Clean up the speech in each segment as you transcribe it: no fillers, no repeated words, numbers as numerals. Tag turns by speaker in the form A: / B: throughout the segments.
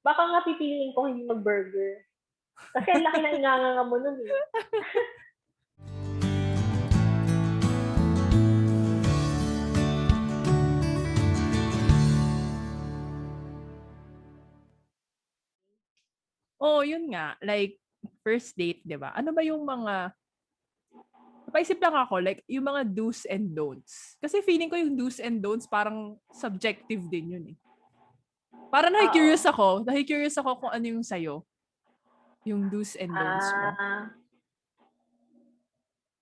A: baka nga pipiliin ko hindi mag-burger. Kasi ang laki na inganganga mo nun eh.
B: Oo, yun nga. Like, first date, di ba? Ano ba yung mga... Napaisip lang ako, like, yung mga do's and don'ts. Kasi feeling ko yung do's and don'ts parang subjective din yun eh. Parang
A: Oo.
B: Nakikurious ako kung ano yung sa'yo. Yung do's and don'ts mo.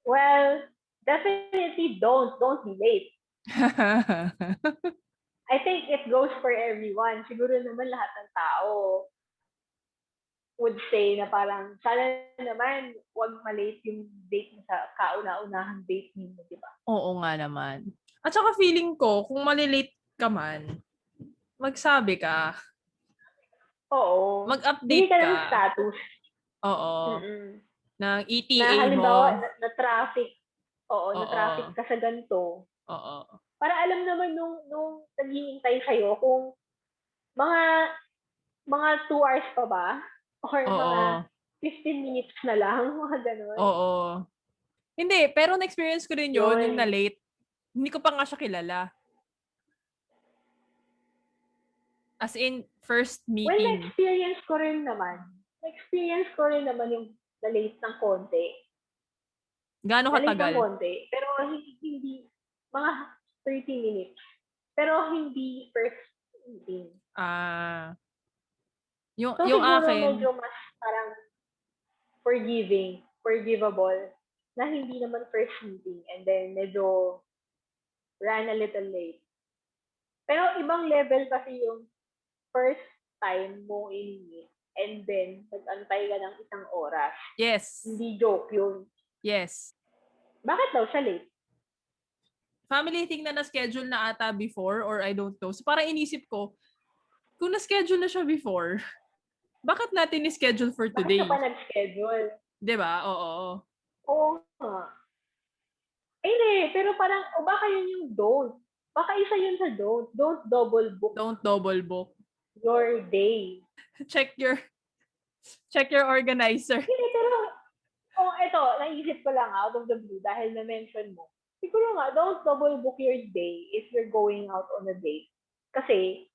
A: Well, definitely don't be late. I think it goes for everyone. Siguro naman lahat ng tao would say na parang, sana naman, wag malate yung date mo sa kauna-unahang date niyo, di ba?
B: Oo nga naman. At saka feeling ko, kung malilate ka man, magsabi ka.
A: Oo. Hindi
B: Mag-update
A: ka
B: ka.
A: ng status.
B: Oo.
A: Mm-mm.
B: Ng
A: Na
B: ETA
A: halimbawa,
B: mo.
A: na traffic. Oo, na traffic
B: Oo.
A: ka sa ganito.
B: Oo.
A: Para alam naman nung naghihintay sa'yo kung mga mga 2 hours pa ba? Or mga
B: Oo.
A: 15 minutes na lang, mga ganun.
B: Oo. Hindi, pero na-experience ko rin yun, yung
A: Yun.
B: na-late. Hindi ko pa nga siya kilala. As in, first
A: Well,
B: meeting.
A: na-experience ko rin naman. Na-experience ko rin naman yung na-late ng konti.
B: Gaano
A: Na-late ng
B: katagal?
A: konti. Pero hindi mga 30 minutes. Pero hindi first meeting.
B: Ah,
A: So,
B: yung
A: siguro
B: akin,
A: medyo mas parang forgivable, na hindi naman first meeting and then medyo ran a little late. Pero ibang level kasi yung first time mo ini-meet and then nag-antay ka ng isang oras.
B: yes.
A: Hindi joke yun.
B: Yes.
A: Bakit daw siya late?
B: Family thing na na-schedule na ata before or I don't know. So parang inisip ko, kung na-schedule na siya before, bakit natin ni-schedule for
A: Bakit ka pa
B: today?
A: nag-schedule?
B: 'Di ba? Oo.
A: Oo nga. Eh, hindi. Pero parang, o baka yun yung don't. Baka isa yun sa don't. Don't double book
B: Don't double book.
A: your day.
B: Check your organizer.
A: Hindi, pero, eto, naisip ko lang out of the blue dahil na-mention mo. Siguro nga, don't double book your day if you're going out on a date. Kasi,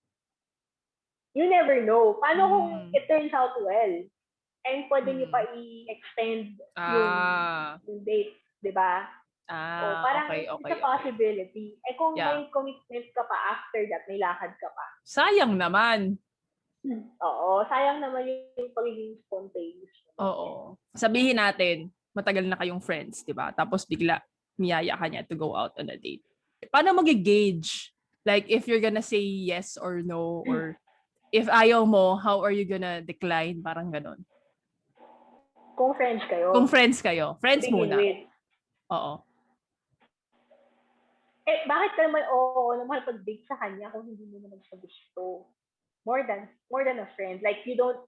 A: you never know. Paano kung
B: Mm.
A: it turns out well? And pwede nyo pa
B: Mm.
A: i-extend
B: Ah.
A: yung date, di ba? O, parang
B: Okay,
A: it's
B: okay,
A: a
B: okay.
A: possibility. Eh kung
B: Yeah.
A: may commitment ka pa after that, may lakad ka pa.
B: Sayang naman.
A: Oo, sayang naman yung pagiging spontaneous.
B: Oo. Sabihin natin, matagal na kayong friends, 'di ba? Tapos bigla niyaya ka niya to go out on a date. Paano mag-gauge? Like if you're gonna say yes or no, or if ayaw mo, how are you gonna decline? Parang ganon.
A: Kung friends
B: Kung
A: kayo,
B: friends kayo.
A: to
B: Friends
A: begin
B: muna.
A: with.
B: Oo.
A: Eh, bakit ka naman oo naman pag-date sa kanya kung hindi mo naman siya gusto? More than a friend. Like, you don't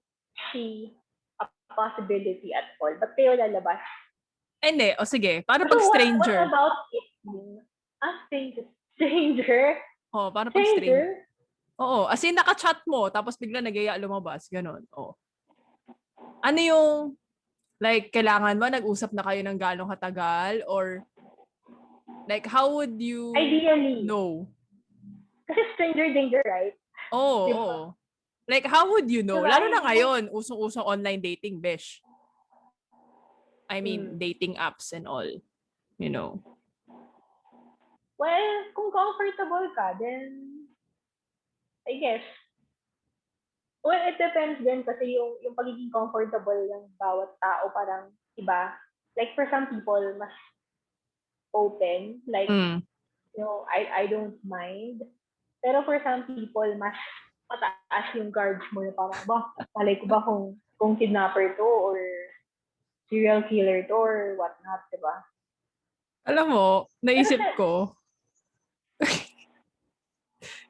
A: see a possibility at all. Ba't kayo lalabas?
B: Hindi. O sige. Paano
A: So,
B: pag
A: what
B: stranger?
A: about it? Stranger? Stranger?
B: Oo, paano pag stranger?
A: Stranger?
B: Oo. As in, naka-chat mo, tapos bigla nagaya lumabas. Ganon. Oo. Ano yung, like, kailangan ba nag-usap na kayo ng gano'ng katagal? Or, like, how would you
A: Ideally.
B: know?
A: Kasi stranger danger, right?
B: Oo, oo.
A: Diba?
B: Like, how would you know?
A: Diba?
B: Lalo na
A: Hindi mo,
B: ngayon, usong-usong online dating, besh. I mean,
A: hmm.
B: dating apps and all. You know?
A: Well, kung comfortable ka, then, I guess, well, it depends din kasi yung pagiging comfortable ng bawat tao parang iba. Like, for some people, mas open. Like,
B: Mm.
A: I don't mind. Pero for some people, mas mataas yung guards mo na parang, malay ko ba kung kidnapper to or serial killer to or whatnot, diba?
B: Alam mo,
A: Pero
B: naisip ko,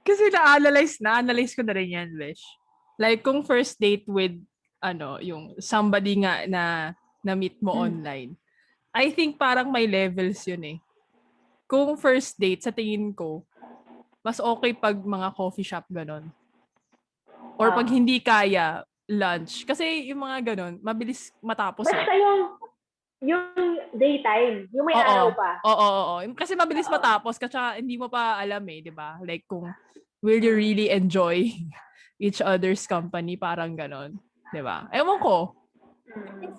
B: kasi na-analyze ko na rin yan, besh. Like, kung first date with, yung somebody nga na meet mo online, I think parang may levels yun eh. Kung first date, sa tingin ko, mas okay pag mga coffee shop ganon. Or pag hindi kaya, lunch. Kasi yung mga ganun, mabilis matapos eh.
A: Basta yung daytime, yung may
B: Oo.
A: araw pa.
B: Oo. Kasi mabilis
A: Oo.
B: matapos kasi hindi mo pa alam eh, 'di ba? Like kung will you really enjoy each other's company, parang ganon, 'di ba? Ewan ko.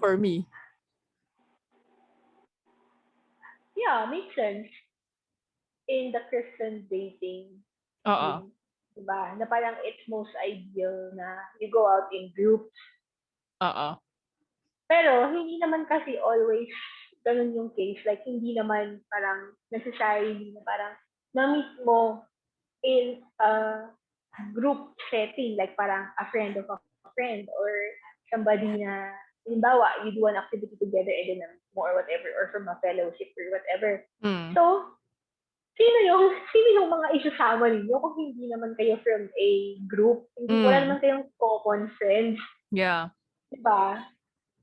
B: For me.
A: Yeah, makes sense. In the Christian dating
B: Oo.
A: scene, diba? Na parang it's most ideal na you go out in groups.
B: Oo.
A: Pero hindi naman kasi always ganun yung case. Like, hindi naman parang necessarily na parang na-meet mo in a group setting. Like, parang a friend of a friend or somebody na, halimbawa, you do an activity together and then more or whatever, or from a fellowship or whatever. So, sino yung mga isasama ninyo kung hindi naman kayo from a group? Hindi, wala naman kayong common friends.
B: Yeah.
A: Diba?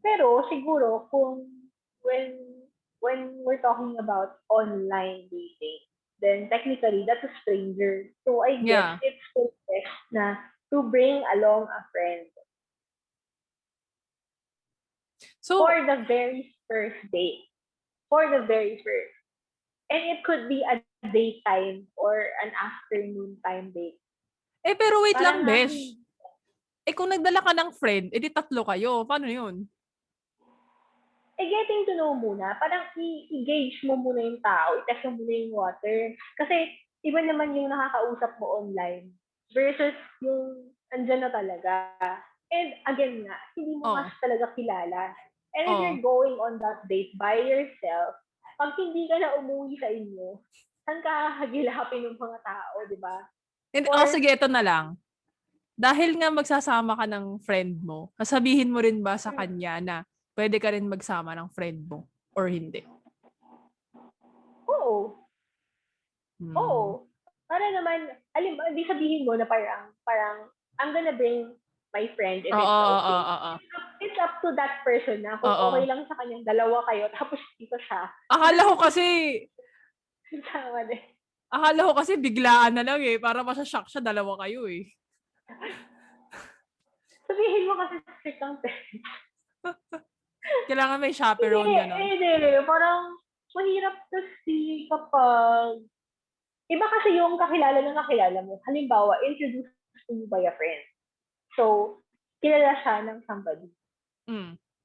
A: Pero siguro kung when we're talking about online dating, then technically that's a stranger. So I guess it's still best na to bring along a friend. So, for the very first date. For the very first. And it could be a daytime or an afternoon time date.
B: Pero wait lang,
A: Parang
B: Besh. Kung nagdala ka ng friend, edi 3 kayo. Paano yun?
A: Getting to know muna. Parang i-gauge mo muna yung tao. I-test mo muna yung water. Kasi, iba naman yung nakakausap mo online versus yung andyan na talaga. And again nga, hindi mo mas talaga kilala. And if you're going on that date by yourself, pag hindi ka na umuwi sa inyo, saan ka hagilapin ng mga tao, di ba?
B: Sige, ito na lang. Dahil nga magsasama ka ng friend mo, sasabihin mo rin ba sa kanya na pwede ka rin magsama ng friend mo or hindi?
A: Oo. Oo. Para naman, di sabihin mo na parang, I'm gonna bring my friend if it's okay. It's up to that person na kung okay lang sa kanyang dalawa kayo, tapos dito siya.
B: Akala ko kasi,
A: sama din.
B: Akala ko kasi biglaan na lang eh. Para masashock siya, dalawa kayo eh.
A: Sabihin mo kasi strict ang parents.
B: Kailangan may chaperone, gano'n.
A: Hindi. Parang mahirap kasi kapag iba kasi yung kakilala ng kakilala mo. Halimbawa, introduced to you by a friend. So, kilala siya ng somebody.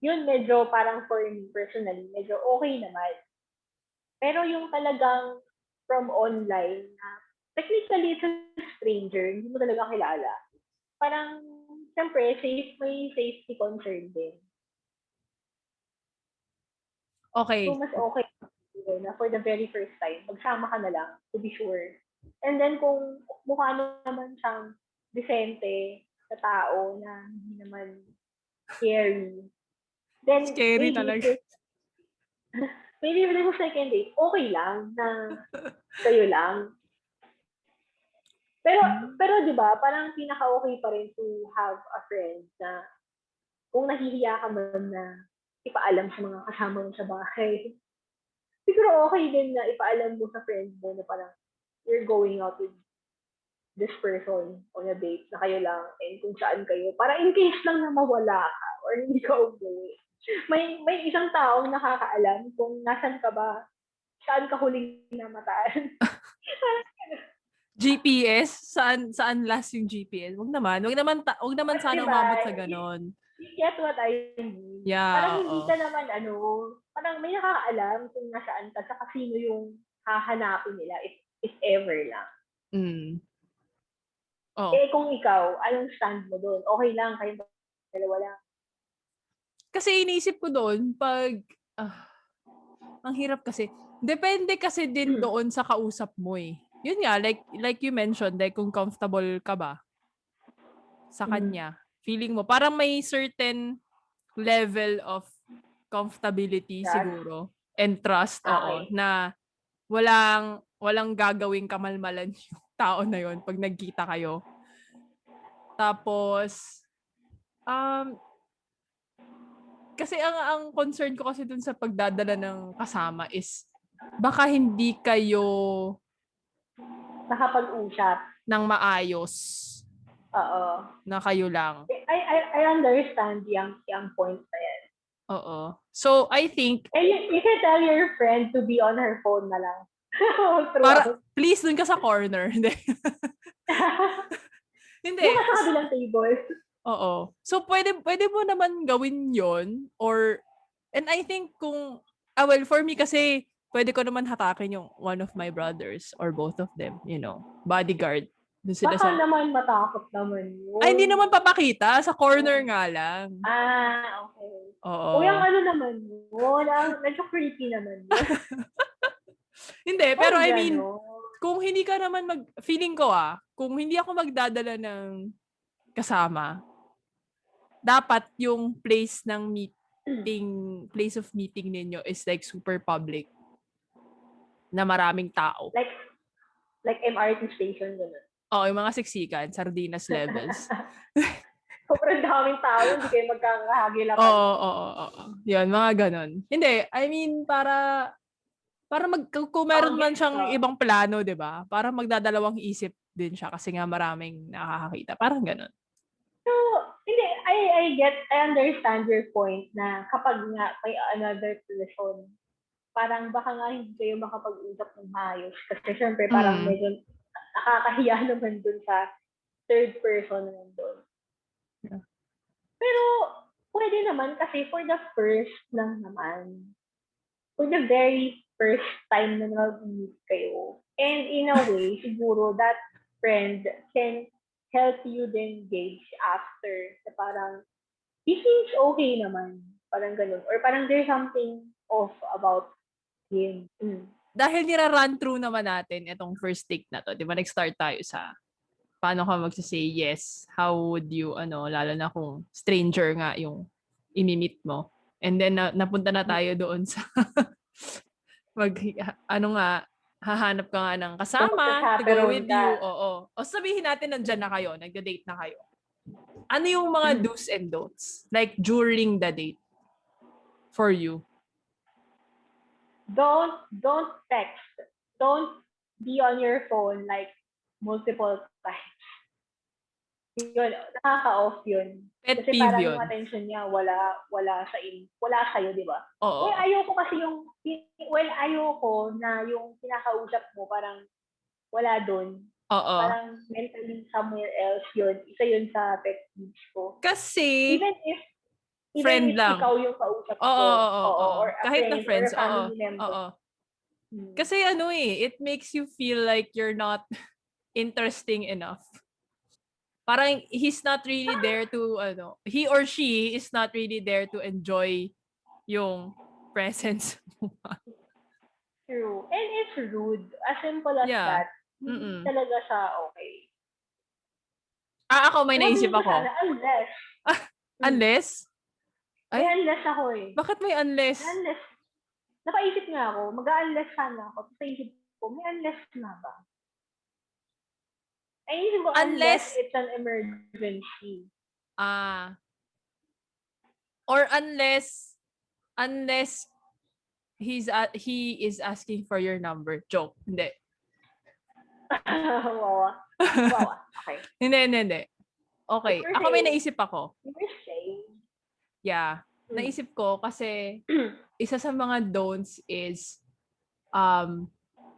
A: Yun medyo parang for me personally, medyo okay naman. Pero yung talagang from online na technically it's a stranger, hindi mo talaga kilala. Parang, siyempre, may safety concern din.
B: Okay.
A: So, mas okay na for the very first time, magsama ka na lang to be sure. And then, kung mukha naman siyang decente na tao na hindi naman scary, then
B: scary talaga.
A: Maybe for the second date, okay lang na kayo lang. Pero 'di ba, parang pinaka-okay pa rin to have a friend na kung nahihiya ka man na ipaalam sa mga kasama mo sa bahay. Siguro okay din na ipaalam mo sa friend mo na parang you're going out with this person on a date na kayo lang and kung saan kayo. Para in case lang na mawala ka or hindi ka umuwi. May isang taong nakakaalam kung nasan ka ba, saan ka huling namataan.
B: GPS? Saan last yung GPS? Wag naman sana umabot sa ganon.
A: You get what I mean?
B: Yeah,
A: parang hindi ka naman parang may nakakaalam kung nasaan ka sa sino yung hahanapin nila if ever lang. Kung ikaw, anong stand mo doon? Okay lang, kayo dalawa lang.
B: Kasi iniisip ko doon, ang hirap kasi. Depende kasi din doon sa kausap mo eh. Yun nga, like you mentioned, like kung comfortable ka ba sa kanya. Feeling mo, parang may certain level of comfortability siguro and trust, na walang gagawing kamalmalan yung tao na yon pag nagkita kayo. Tapos, kasi ang concern ko kasi dun sa pagdadala ng kasama is baka hindi kayo
A: nakapag-usap
B: ng maayos.
A: Oo.
B: Na kayo lang.
A: I understand yung point na yan.
B: Oo. So, I think,
A: And you can tell your friend to be on her phone na lang.
B: para, please, dun ka sa corner. Hindi. Hindi.
A: Yung sa kabilang table.
B: Oo. So, pwede mo naman gawin yon or, and I think kung, well, for me kasi, pwede ko naman hatakin yung one of my brothers or both of them, bodyguard. Dun sila
A: Baka naman matakot naman yun.
B: Ay, hindi naman papakita. Sa corner nga lang.
A: Okay.
B: Oo.
A: O yung ano naman yun, medyo creepy naman yun.
B: Hindi, pero I mean,
A: gano'n.
B: kung hindi ka naman feeling ko kung hindi ako magdadala ng kasama, dapat yung place of meeting ninyo is like super public na maraming tao.
A: Like MRT station, gano'n.
B: Oo, yung mga siksikan, sardinas levels.
A: Sobrang daming tao yun, hindi kayo magkakahagilapan.
B: Oo. Yun, mga ganon. Hindi, I mean, para kung meron man siyang ibang plano, di ba? Para magdadalawang isip din siya kasi nga maraming nakakakita. Parang ganon.
A: So, hindi, I understand your point na kapag nga may another person, parang baka nga hindi kayo makapag-usap ng maayos. Kasi syempre, parang medyo nakakahiya naman dun sa third person na nandun.
B: Yeah.
A: Pero, pwede naman kasi for the first lang naman. For the very first time na mag-meet kayo. And in a way, siguro that friend can help you then gauge after na parang, he seems okay naman. Parang ganun. Or parang there's something off about him.
B: Dahil nira-run through naman natin itong first date na to. Di ba, nag-start tayo sa paano ka magsasay yes? How would you, lalo na kung stranger nga yung imimit mo. And then, napunta na tayo doon sa hahanap ka nga ng kasama to go with you. Oo. O sabihin natin nandyan na kayo, nagda-date na kayo. Ano yung mga do's and don'ts? Like, during the date for you?
A: Don't text. Don't be on your phone like multiple times. Yun, nakaka-off yun.
B: Pet
A: kasi
B: peeve
A: parang
B: yun.
A: yung attention niya wala sa'yo, di ba?
B: Oo.
A: Ayoko kasi ayoko na yung kinakausap mo parang wala doon.
B: Oo.
A: Parang mentally somewhere else yun. Isa yun sa pet peeves ko.
B: Kasi,
A: even if
B: friend lang.
A: Ikaw yung kausap ko.
B: Oo.
A: Or a
B: kahit
A: friend,
B: na friends.
A: or a family member.
B: Oo. Kasi it makes you feel like you're not interesting enough. Parang he's not really there to, he or she is not really there to enjoy yung presence mo.
A: True. And it's rude. As simple as that. Hindi talaga siya okay.
B: Ako may naisip ako.
A: Unless.
B: Unless?
A: May unless ako eh.
B: Bakit may unless?
A: Unless. Napaisip nga ako. Mag-unless sana ako. Tapos naisip ko, may unless na ba? Naisip ko, unless it's an emergency.
B: Or unless he is asking for your number. Joke. Hindi.
A: Wow. Okay.
B: Hindi. Okay. Ako may naisip ako. Yeah. Naisip ko kasi isa sa mga don'ts is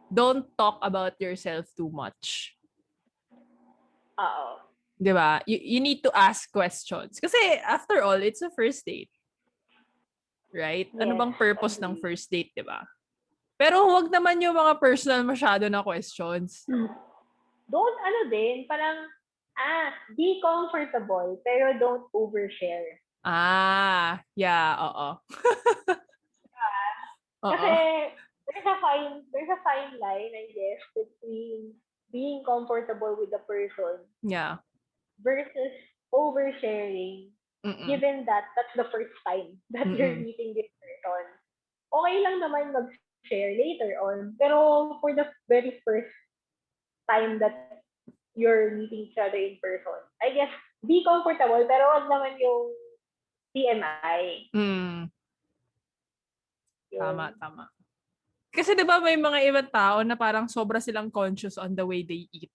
B: don't talk about yourself too much. Diba? You need to ask questions. Kasi after all, it's a first date. Right? Ano bang purpose ng first date, diba? Pero huwag naman yung mga personal masyado na questions.
A: Don't parang, be comfortable, pero don't overshare.
B: Yeah, oo.
A: Kasi there's a fine line, I guess, between being comfortable with the person.
B: Yeah.
A: Versus oversharing. Given that that's the first time that you're meeting this person. Okay lang naman mag-share later on. Pero for the very first time that you're meeting each other in person, I guess, be comfortable, pero wag naman yung TMI.
B: Tama. Kasi diba may mga ibang tao na parang sobra silang conscious on the way they eat.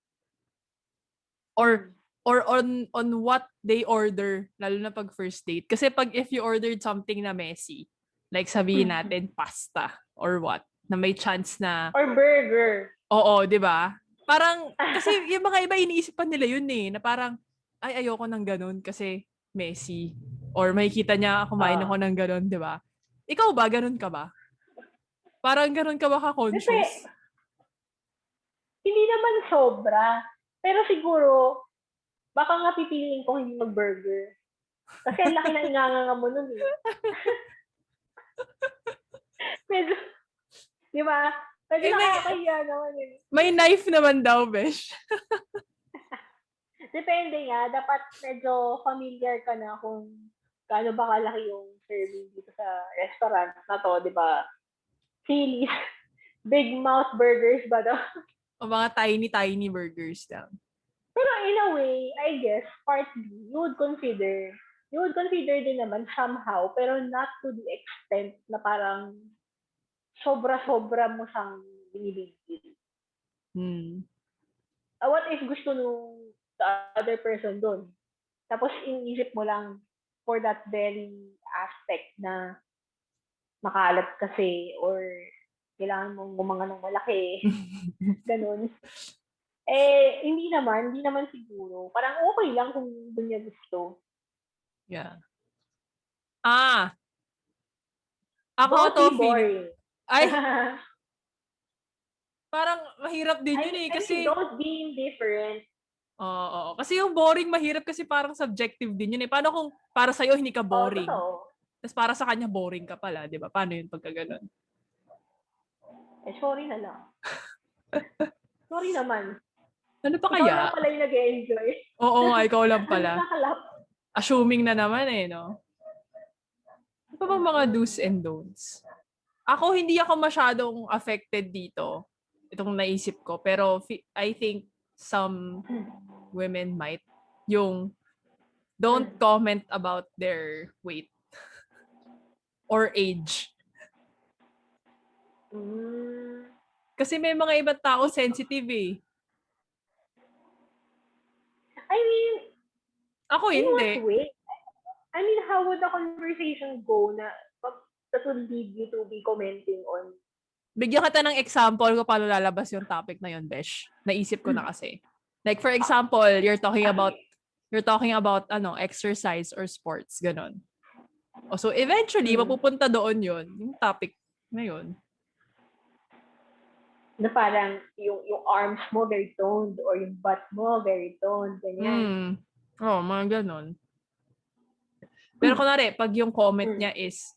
B: Or or on what they order, lalo na pag first date. Kasi pag if you ordered something na messy, like sabihin natin pasta or what, na may chance na,
A: Or burger.
B: oo, di ba? Parang, kasi yung mga iba iniisipan nila yun na parang, ay, ayoko ng ganun kasi messy. Or makikita niya kumain ako ng ganun, di ba? Ikaw ba, ganun ka ba? Parang ganun ka ba
A: Kasi,
B: ka-conscious?
A: hindi naman sobra. Pero siguro, baka nga pipiliin ko hindi mag-burger. Kasi ang laki ng inganganga mo nun eh. Medyo, di ba? Medyo nakakahiya naman eh.
B: May knife naman daw, besh.
A: Depende nga. Dapat medyo familiar ka na kung gaano ba kalaki yung serving dito sa restaurant na to, di ba? Chili's. Big Mouth Burgers ba to?
B: O mga tiny burgers lang.
A: Pero in a way, I guess, partly, you would consider din naman somehow, pero not to the extent na parang sobra-sobra mo siyang binibigil. What if gusto nung the other person doon? Tapos iniisip mo lang for that very aspect na makalat kasi or kailangan mong gumanga ng malaki. Ganun. Hindi naman siguro. Parang okay lang kung doon niya gusto.
B: Yeah. Ako
A: Don't
B: to
A: be boring.
B: Ay, parang mahirap din yun kasi
A: don't be indifferent.
B: Oo. Kasi yung boring mahirap kasi parang subjective din yun Paano kung para sa'yo hindi ka boring? Tapos para sa kanya boring ka pala, di ba? Paano yun pagka ganun?
A: Sorry na lang. Sorry naman.
B: Ano pa kaya?
A: Ikaw lang pala yung nag-enjoy.
B: Oo nga, ikaw lang pala. Assuming na naman no? Ano pa ba mga do's and don'ts? Ako, hindi ako masyadong affected dito. Itong naisip ko. Pero I think some women might. Yung don't comment about their weight or age. Kasi may mga ibang tao sensitive
A: I mean,
B: ako hindi.
A: In what way? I mean, how would the conversation go na that would lead you to be commenting on?
B: Bigyan kita ng example kung paano lalabas yung topic na yun, Besh. Naisip ko na kasi. Like for example, you're talking about exercise or sports, ganon. So eventually, mapupunta doon yun, yung topic na yun.
A: Na parang yung arms mo very toned or yung butt mo very toned, ganyan.
B: Mga ganon. Pero kunwari, pag yung comment niya is,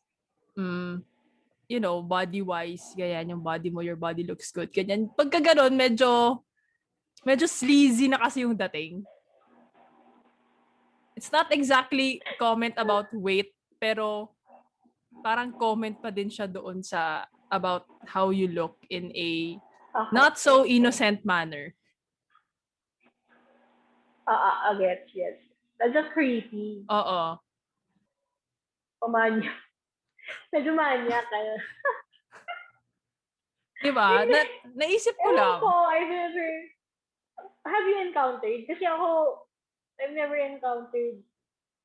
B: body-wise, ganyan, yung body mo, your body looks good, ganyan. Pagka ganon, medyo sleazy na kasi yung dating. It's not exactly comment about weight, pero parang comment pa din siya doon sa about how you look in a not so innocent manner.
A: I get, yes. That's just creepy.
B: Oo.
A: Pamanya. Medyo manya ka.
B: Diba? Naisip ko lang.
A: Have you encountered? Kasi ako, I've never encountered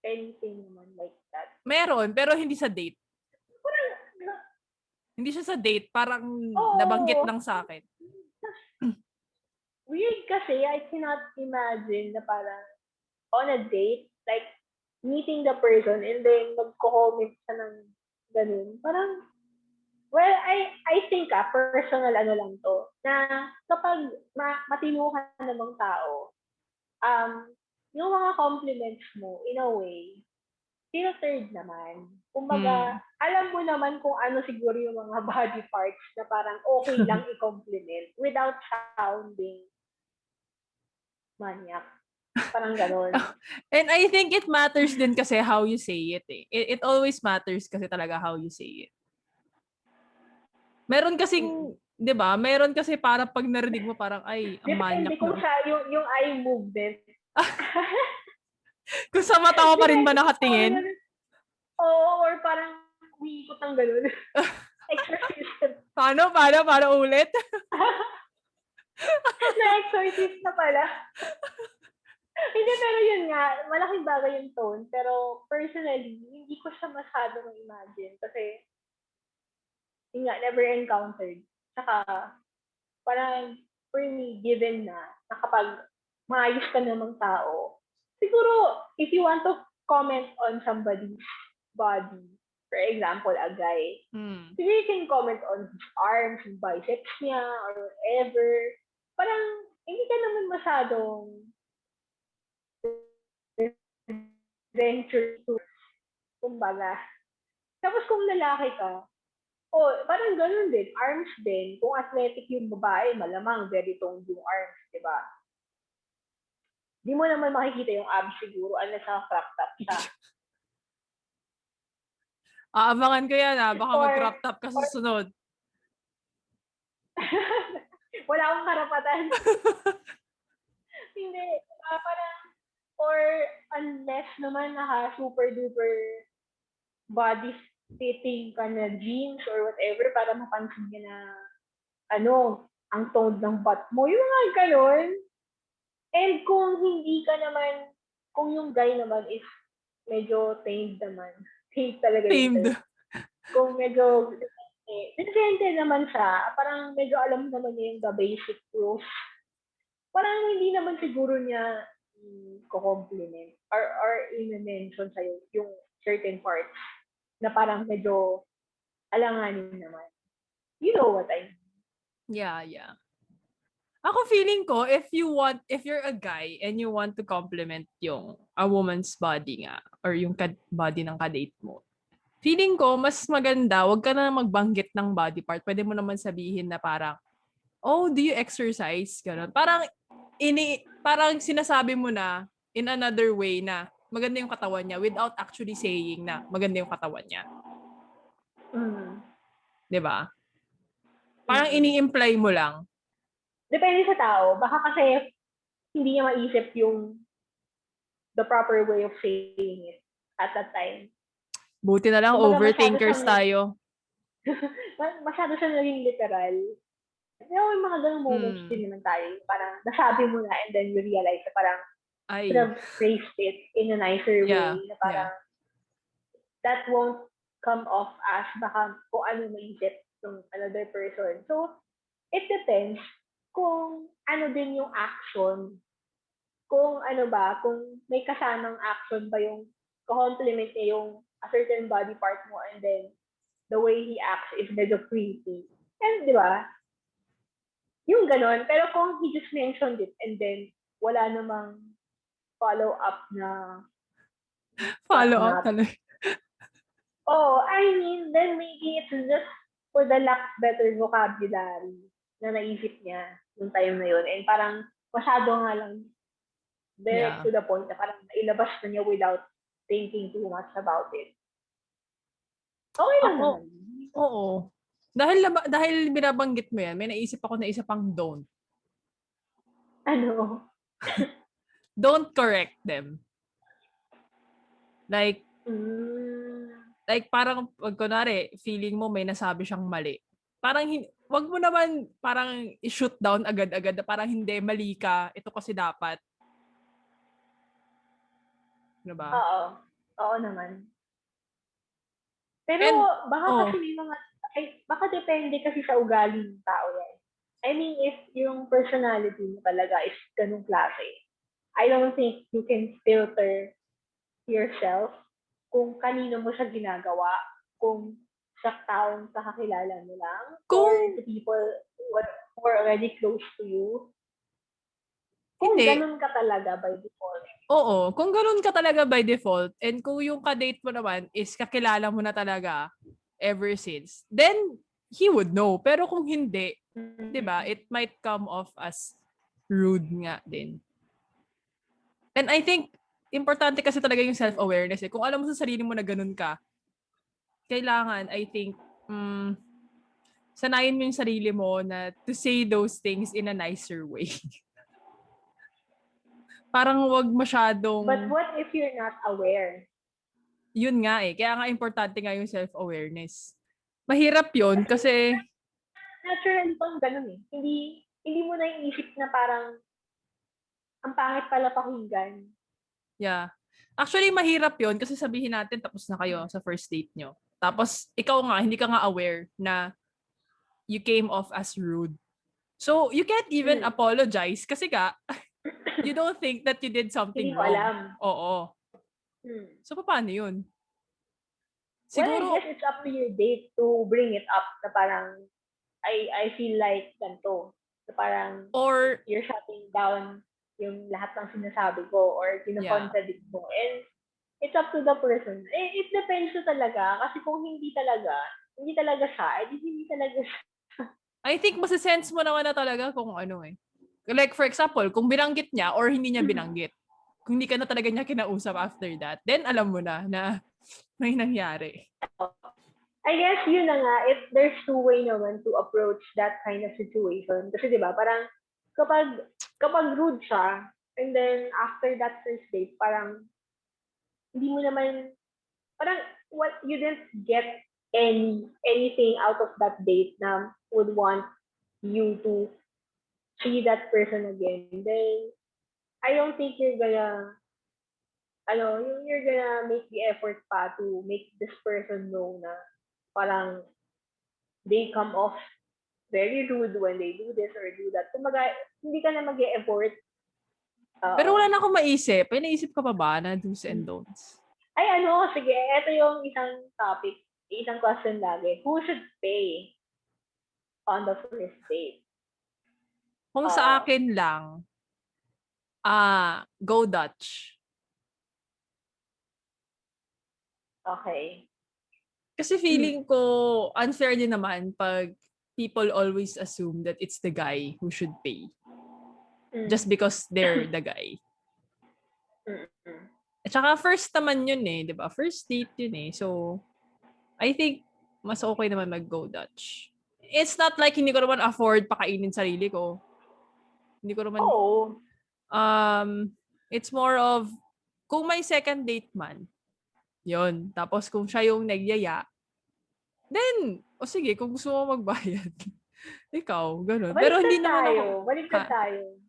A: anything naman like that.
B: Meron, pero hindi sa date. Hindi siya sa date. Parang nabanggit lang sa akin.
A: Weird kasi, I cannot imagine na parang on a date, like, meeting the person and then magko-comment siya ng ganun. Parang, well, I think personal lang to, na kapag matino ka namang tao, yung mga compliments mo, in a way, filtered naman. Kumbaga, alam mo naman kung ano siguro yung mga body parts na parang okay lang i-compliment without sounding maniac. Parang ganon.
B: And I think it matters din kasi how you say it It always matters kasi talaga how you say it. Meron kasing, di ba? Meron kasi para pag narinig mo parang, ay, ang maniac.
A: Depende kung siya, yung eye movement.
B: Kung sa mata ko pa rin ba nakatingin?
A: Oo, or parang umiikot ang gano'n. Exorcist.
B: Paano ulit?
A: Na-exorcist na pala. Hindi, pero yun nga, malaking bagay yung tone. Pero personally, hindi ko siya masyadong imagine. Kasi, yun nga, never encountered. Saka, parang, for me, given na kapag maayos ka namang tao, siguro, if you want to comment on somebody's body, for example, a guy,
B: Hmm.
A: siguro you can comment on his arms, his biceps niya, or whatever. Parang, hindi ka naman masyadong venture to, kumbaga. Tapos kung lalaki ka, parang ganun din, arms din. Kung athletic yung babae, malamang very toned yung arms, di ba? Di mo naman makikita yung abs siguro, unless crop top siya.
B: Aabangan ko yan, baka
A: Or,
B: mag-crop top ka
A: or
B: susunod.
A: wala akong karapatan. Hindi, parang, or unless naman super duper body fitting ka na jeans or whatever para mapansin niya na ang toned ng butt mo. Yung mga ganun. And kung hindi ka naman, kung yung guy naman is medyo tamed naman, tamed talaga yung
B: Tamed.
A: term. Kung medyo decente naman siya, parang medyo alam naman niya yung the basic rules. Parang hindi naman siguro niya ko-compliment or i-mention sa'yo yung certain parts na parang medyo alanganin naman. You know what I mean?
B: Yeah, yeah. Ako feeling ko, if you're a guy and you want to compliment yung a woman's body nga, or yung body ng kadate mo, feeling ko, mas maganda, wag ka na magbanggit ng body part. Pwede mo naman sabihin na parang, oh, do you exercise? Ganon. Parang sinasabi mo na in another way na maganda yung katawan niya without actually saying na maganda yung katawan niya.
A: Mm.
B: 'Di ba? Parang ini-imply mo lang.
A: Depende sa tao. Baka kasi hindi niya maisip yung the proper way of saying it at that time.
B: Buti na lang
A: Kumbaga
B: overthinkers tayo.
A: masyado siya naging literal. May mga ganung moments din naman tayo. Parang nasabi mo na and then you realize na parang should have phrased it in a nicer way. Na parang that won't come off as baka kung ano maisip ng another person. So, it depends kung ano din yung action. Kung ano ba, kung may kasamang action ba yung compliment niya yung a certain body part mo and then the way he acts is medyo creepy. And di ba? Yung ganon. Pero kung he just mentioned it and then wala namang follow-up na
B: Follow-up talaga.
A: I mean, then maybe it's just for the lack of better vocabulary na naisip niya yung time na yun. And parang masyado nga lang direct to the point na parang nailabas na niya without thinking too much about it. Okay lang naman.
B: Oo. Dahil binabanggit mo yan, may naisip ako na isa pang don't.
A: Ano?
B: Don't correct them. Like parang pag kunwari, feeling mo may nasabi siyang mali. Parang wag mo naman parang i-shoot down agad-agad na parang hindi, mali ka, ito kasi dapat. Diba?
A: Oo naman. Pero baka kasi may mga, baka depende kasi sa ugali ng tao yan. I mean, if yung personality mo talaga is ganung klase, I don't think you can filter yourself kung kanino mo siya ginagawa, kung sa taong kakakilala mo lang, or the people who are already close to you. Kung ganun ka talaga by default.
B: Oo, kung ganun ka talaga by default, and kung yung ka-date mo naman is kakilala mo na talaga ever since, then he would know. Pero kung hindi, 'di ba, it might come off as rude nga din. And I think importante kasi talaga yung self-awareness eh. Kung alam mo sa sarili mo na ganun ka, kailangan, I think, sanayin mo yung sarili mo na to say those things in a nicer way. Parang wag masyadong...
A: But what if you're not aware?
B: Yun nga eh. Kaya nga importante nga yung self-awareness. Mahirap yun kasi...
A: Naturally pang ganun eh. Hindi mo na iisip na parang ang pangit pala pakinggan.
B: Yeah. Actually, mahirap yon kasi sabihin natin tapos na kayo sa first date nyo. Tapos, ikaw nga, hindi ka nga aware na you came off as rude. So, you can't even apologize kasi ka, you don't think that you did something
A: Hindi mo
B: wrong.
A: alam.
B: Oo. So, paano yun?
A: Well, I
B: Siguro,
A: guess it's up to your date to bring it up na parang, I feel like ganito. Na parang,
B: or,
A: you're shutting down yung lahat ng sinasabi ko or kino-contradict mo. And it's up to the person. It depends na talaga. Kasi kung hindi talaga siya, hindi talaga siya.
B: I think masisense mo naman na talaga kung ano eh. Like, for example, kung binanggit niya or hindi niya binanggit, kung hindi ka na talaga niya kinausap after that, then alam mo na may nangyari.
A: I guess yun na nga, if there's two way naman to approach that kind of situation. Kasi di ba, parang kapag rude siya, and then after that first date, parang hindi mo naman, parang what you didn't get anything out of that date na would want you to see that person again. Then I don't think you're gonna make the effort pa to make this person know na parang they come off very rude when they do this or do that. Kumbaga, hindi ka na mag-e-effort.
B: Pero wala na akong maisip. May naisip ka pa ba na do's and don'ts?
A: Ay, sige. Ito yung isang topic, isang question lagi. Who should pay on the first date?
B: Kung sa akin lang, go Dutch.
A: Okay.
B: Kasi feeling ko, unfair din naman pag people always assume that it's the guy who should pay. Just because they're the guy. At saka first naman yun eh, di ba? First date yun eh. So, I think, mas okay naman mag-go Dutch. It's not like hindi ko naman afford pakainin sarili ko. Hindi ko naman... it's more of, kung may second date man, yun. Tapos kung siya yung nagyaya, then, sige, kung gusto mo magbayad, ikaw, ganun. Pero hindi naman ako...
A: Baliktad tayo.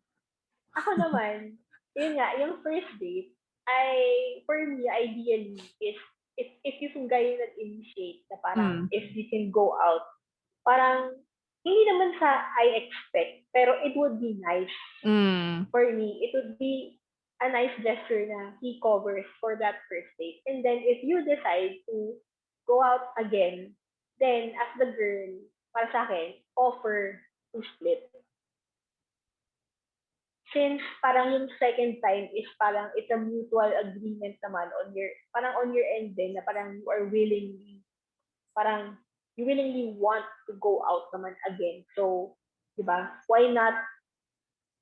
A: Ako naman, yun nga, yung first date, for me, ideally, is if yung guy yung nag-initiate na parang, if you can go out, parang, hindi naman sa I expect, pero it would be nice. For me, it would be a nice gesture na he covers for that first date. And then, if you decide to go out again, then, as the girl, para sa akin, offer to split. Since parang yung second time is parang it's a mutual agreement naman on your end din na parang you are willingly want to go out naman again. So, di ba? Why not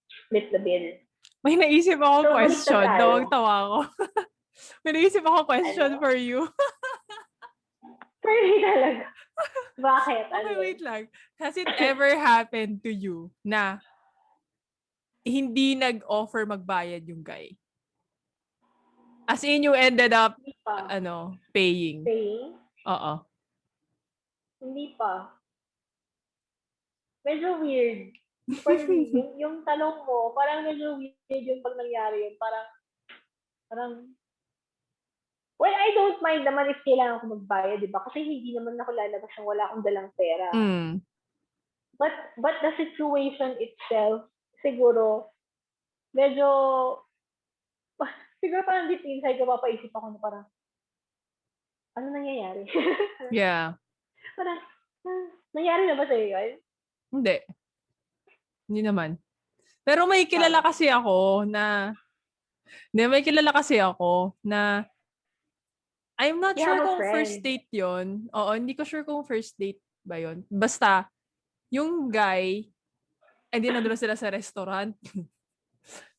A: split the bill?
B: May naisip ako question. Tawag-tawa ako. May naisip ako question for you.
A: For me talaga. Bakit?
B: Okay, wait lang. Has it ever happened to you na hindi nag-offer magbayad yung guy? As in, you ended up, paying?
A: Paying?
B: Oo.
A: Hindi pa. Medyo weird. For me, yung tanong mo, parang medyo weird yung pag nangyari yun. Parang, well, I don't mind naman if kailangan ko magbayad, di ba? Kasi hindi naman ako lalabas ng wala akong dalang pera. But the situation itself, siguro, medyo, siguro parang deep inside ko papaisip ako na parang, ano nangyayari?
B: Yeah.
A: Parang, nangyari na ba sa'yo yun?
B: Hindi. Hindi naman. Pero may kilala kasi ako na I'm not sure kung first date yon. Oo, hindi ko sure kung first date ba yon. Basta, yung guy, hindi nandun sila sa restaurant.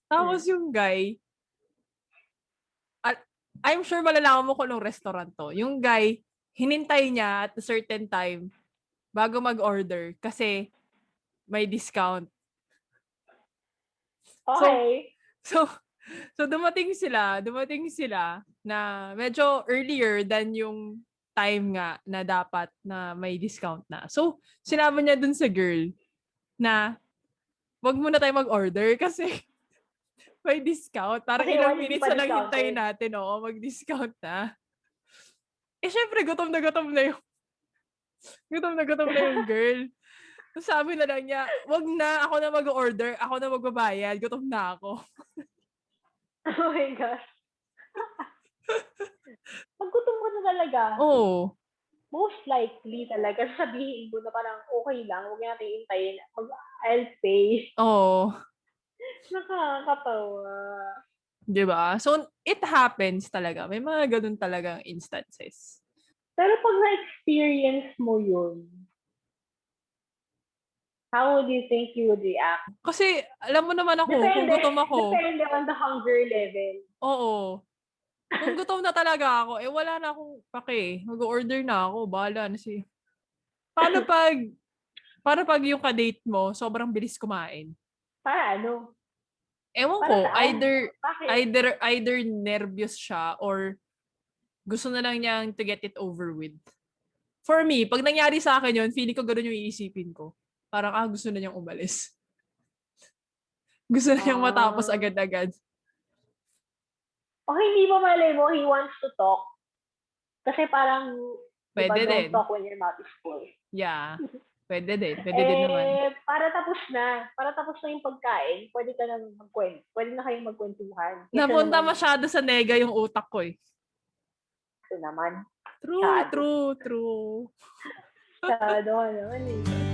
B: Tapos yung guy, I'm sure malalaman mo kung anong restaurant to. Yung guy, hinintay niya at a certain time bago mag-order kasi may discount.
A: Okay.
B: So dumating sila na medyo earlier than yung time nga na dapat na may discount na. So, sinabi niya dun sa girl na wag muna tayo mag-order kasi May discount. Parang
A: Kasi
B: ilang
A: hindi
B: minutes
A: pa
B: na lang
A: discounted.
B: hintayin natin, oo, mag-discount na. Eh, syempre, gutom na gutom na yung girl. So, sabi na lang niya, wag na, ako na mag-order, ako na magbabayad, gutom na ako.
A: Oh my gosh. Pag gutom ka na talaga,
B: Oo.
A: most likely talaga, sabihin mo na parang okay lang, huwag natin hintayin. I'll pay.
B: Oo.
A: Nakakatawa.
B: Diba? So, it happens talaga. May mga ganun talagang instances.
A: Pero pag na-experience mo yun, how would you think you would react?
B: Kasi, alam mo naman ako, kung gutom ako,
A: Depende on the hunger level.
B: oo. Kung gutom na talaga ako, eh wala na akong pake. Mag-order na ako, bahala na siya. Paano pag yung ka-date mo, sobrang bilis kumain?
A: Para ano?
B: Ewan
A: Para
B: ko,
A: saan? Bakit?
B: either nervous siya or gusto na lang niyang to get it over with. For me, pag nangyari sa akin yun, feeling ko gano'n yung iisipin ko. Parang, gusto na niyang umalis. Gusto na niyang matapos
A: Ah.
B: agad-agad.
A: O hindi mo malay mo, he wants to talk. Kasi parang, di ba,
B: Pwede
A: don't
B: din.
A: talk when your mouth is full.
B: Yeah. Pwede din. Pwede din naman.
A: Para tapos na. Para tapos na yung pagkain, pwede ka nang magkwento. Pwede na kayong magkwentuhan. Kesa
B: Napunta
A: naman,
B: masyado sa nega yung utak ko eh.
A: ito naman,
B: True,
A: shadow.
B: true, true.
A: Shadow naman eh.